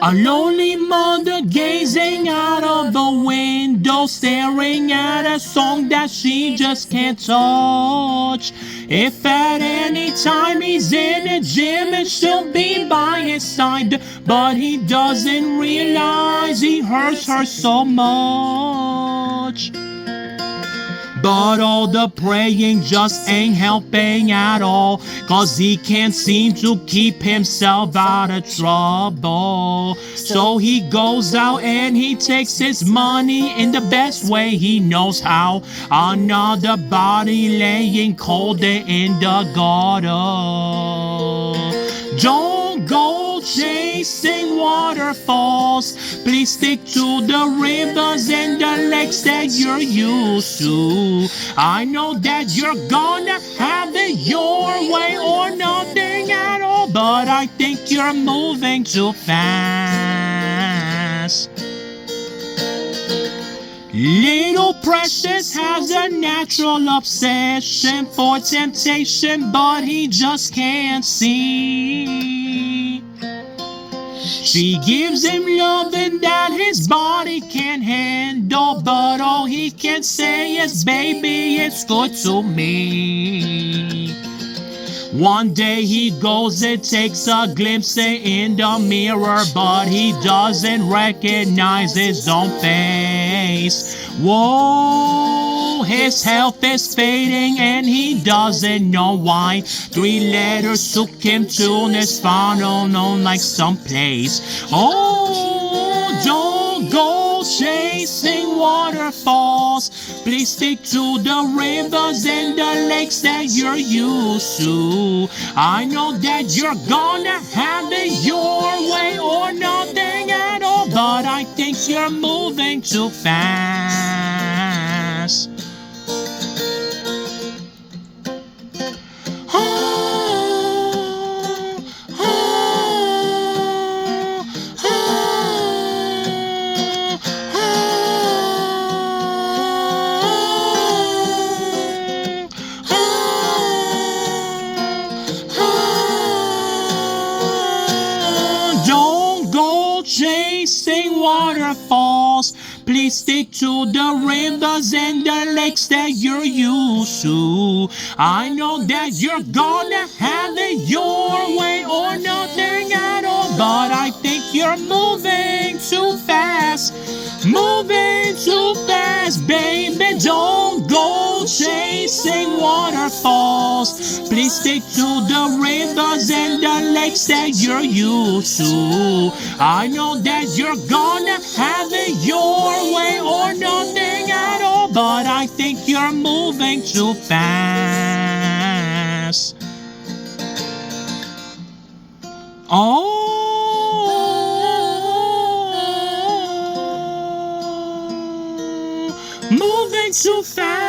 A lonely mother gazing out of the window, staring at a song that she just can't touch. If at any time he's in a gym and she'll be by his side, but he doesn't realize he hurts her so much. But all the praying just ain't helping at all, 'cause he can't seem to keep himself out of trouble. So he goes out and he takes his money in the best way he knows how. Another body laying cold in the gutter. Don't go chasing waterfalls. Please stick to the rivers and the lakes that you're used to. I know that you're gonna have it your way or nothing at all, but I think you're moving too fast. Little Precious has a natural obsession for temptation, but he just can't see. She gives him loving that his body can't handle, but all he can say is, baby, it's good to me. One day he goes and takes a glimpse in the mirror, but he doesn't recognize his own face. Whoa, his health is fading and he doesn't know why. 3 letters took him to Nirvana, known like someplace. Oh, don't go chasing waterfalls. Please stick to the rivers and the lakes that you're used to. I know that you're gonna have it your way or nothing at all, but I think you're moving too fast. Chasing waterfalls. Please stick to the rivers and the lakes that you're used to. I know that you're gonna have it your way or nothing at all, but I think you're moving too fast. Moving too fast, baby. Don't go chasing waterfalls. Please stick to the rivers and the lakes that you're used to. I know that you're gonna have it your way or nothing at all, but I think you're moving too fast. Oh, moving too fast.